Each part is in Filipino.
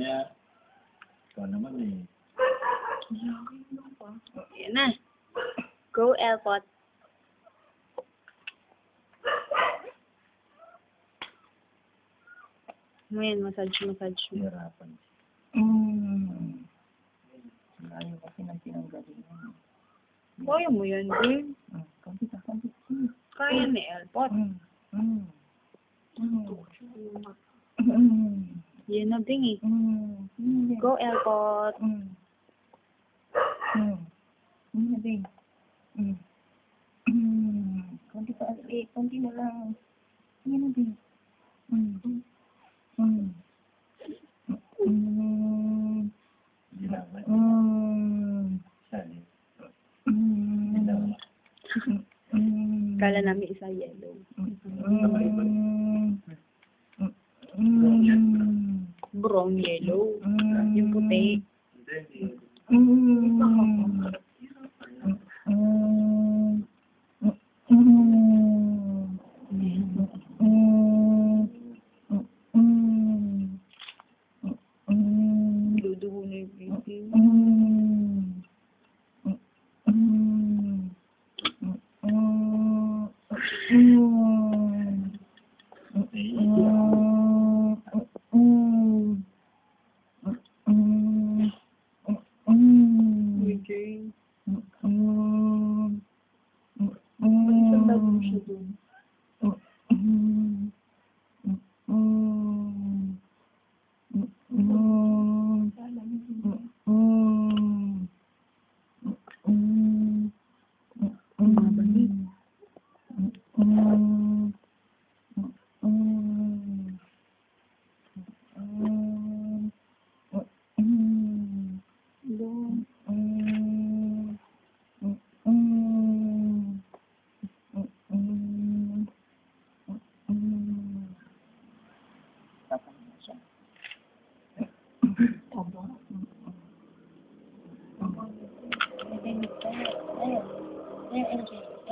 Mamaya, ikaw naman eh. Ayan na. Go, Elpot. Ngayon, massage. Hirapan. Ayaw kasi ng pinanggalingan. Kaya mo yan, Jim. Kampi. Kaya ni Elpot. Yan na ding eh. Go, Elpot. Konti pa ulit. Konti na lang. Yan na din. Hirapan. Sali. Kala namin isa yellow. Brown yellow. Yung puti. Dudugo na yung baby. Okay. Isang daw mo siya dun.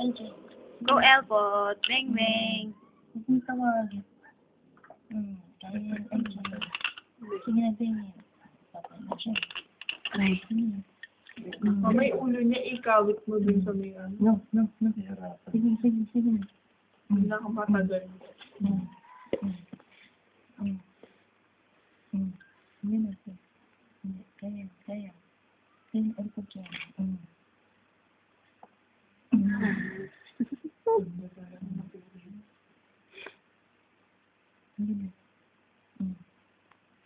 LJ. Go, Elpot. Bang, bang. Hindi tawagin. Kaya LJ. Sige na din yan. Tapos na siya. Ay. May ulo niya, ikawit mo dun sa may ano. No. Hirapan. Sige. Hindi na kang matagal. Hindi na siya. Kaya. Kaya ulit ko dyan.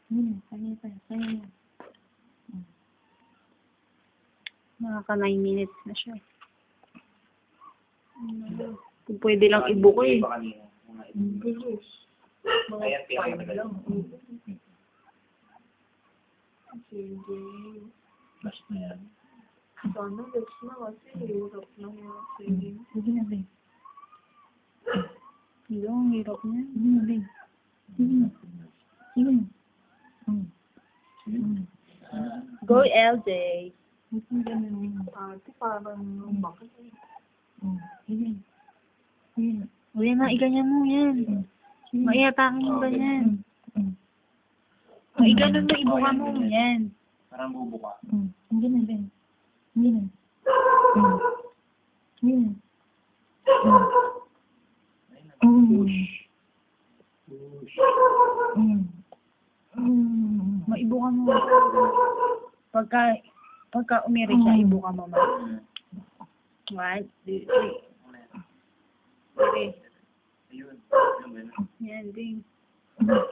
Hindi na. Kaya. Nakaka 9 minutes na siya. Kung pwede lang ibuko eh. Bilis. Mga 5 lang. Sige. Last na yan. Sana let's na kasi hirap na nga. Sige. Sige na, babe. Hindi, ang hirap niya. Sige na, babe. Sige na. Go, LJ. Ate, parang bakit eh. Sige. Uy, na, iganyan mo yan. Maiatakin mo ganyan. Iganon mo, ibuka mo yan. Parang bubuka. Hindi na, babe. Hindi na. Maibuka mo. Pagka umiri siya, ibuka mo ma. 1, 2, 3. Okay. Ayun. Yan, ding.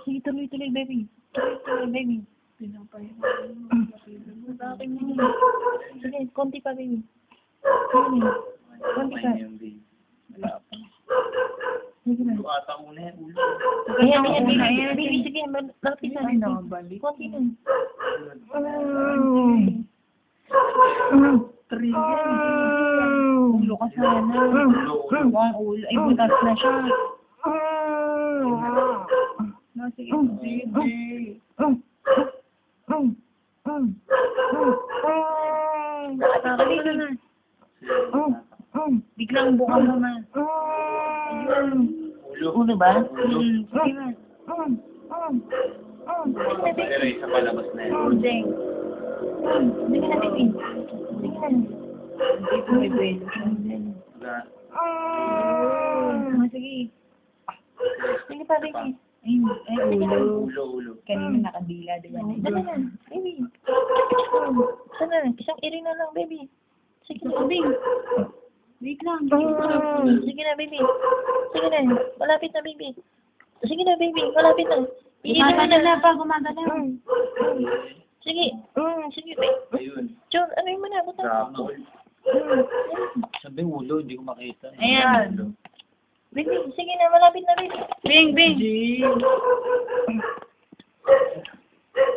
Sige, tuloy, baby. Tuloy, baby. Pinapahinga mo. Sa akin mo. Sige, konti pa, baby. Sige na. Konti pa. Wala pa. Sige na. Ito ata una yan, ulo. Ayan, Ayan. baby. Sige, malapit na. Ay, nakabalik. Konti na. Ulo ka sana. Mukhang ulo. Ay, butas na siya. No, sige. Sige. Nakakali ka na. Biglang buka mo na. Ulo. Ulo ba? Sige na. Sige na, Pero isa palabas na yan. Jeng. Sige na, baby. Sige na. Hindi ko may buwelo. Wala. Sige. Sige pa, baby. Ay, ulo. Ulo. Kanina nakabila, di ba? Dala na, baby. Sana, isang iri na lang, baby. Sige na, baby. Wait lang. Sige na, baby. Sige na, malapit na, baby. Sige na, baby, malapit na. Gumagana pa, gumagana. Sige. Sige, baby. Ayun. John, ano yung mana? Buta. Rapol. Sabi ulo, hindi ko makita. Ayan. Baby, sige na, malapit na, baby. Bing, bing.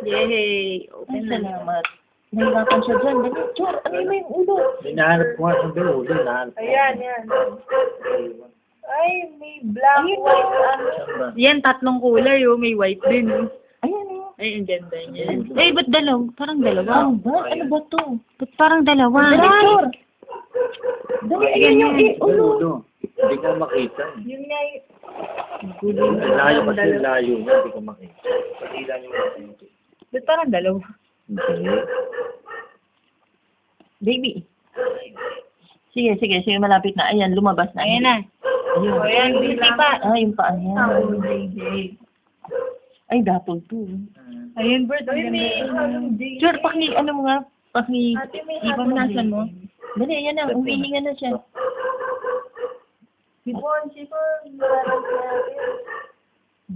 Yay. Ay, Open na. salamat. Nahirapan siya dyan. Dali, John, ano yung ulo? Hinahanap ko nga sabi ulo, hinahanap ko. Ayan, yan. Ay, may black, Ayun, white, oh. ano. Yan, tatlong kulay, oh. May white din, oh. Ayan, oh. Ay, ang ganda niya. Eh, ba't dalaw? Parang dalawa. Ano ba? Ano ba to? Ba't parang dalawa? Dali, John. Dali, ayan yung ulo. Ulo. Hindi ko makita. Yun nga yung... Layo kasi layo niya, hindi ko makita. Pati lang yung makita. Ba't parang dalawa? Hindi. Baby. Sige, malapit na. Ayan, lumabas na. Ayan na. Ayun. Ayan, Hindi pa. Ah, yung paa niya. Ay, dapol to. Ayun, Bert. Ay, may ano, J. Sure, ano mo nga? Ate, may Ibang nasan mo? Dali, ayan na. Umihinga na siya. Sipon. Marami natin.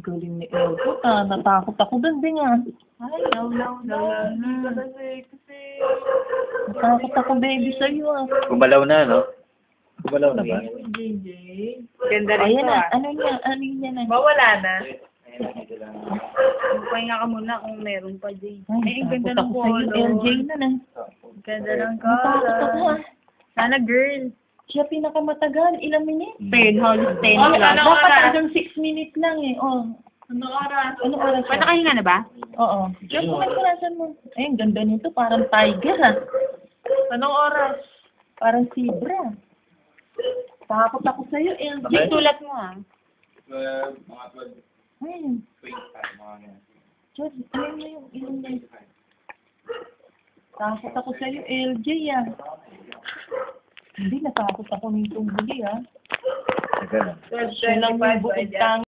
Galing ni Elpo. Natakot ako doon, din nga. Ay, no. Kasi... Natakot ako, baby, sa'yo ah. Gumalaw na, no? Gumalaw na ba? JJ. Ganda rin Ayan to, na. ah. Ano niya na? Mawala na. Ayan, dito lang. Pahinga ka muna kung meron pa, Jay. Ay, Ay, ang ganda takot ng ako sa'yo, color. LJ na na. Ganda ng Natakot ako color. ah. Sana girl. Siya pinakamatagal. Ilang minutes? 10, halos 10 Oh, plus. dapat hanggang 6 minutes lang eh. Oh. Ano oras? Ano oras siya? Patakahinga na ba? Oo. Diyan mo nagpulasan mo. Ay, ang ganda nito. Parang tiger ah. Anong oras? Parang zebra. Takot ako sa'yo, LJ. Jay, sulat mo ah. Mga 12, Ay, 25, mga ganyan. Diyos, ano mo yung ilang na takot ako sa'yo, LJ ah. Hindi, natakot ako nitong huli ah. Teka lang. Siya lang yung 12:25 bukod by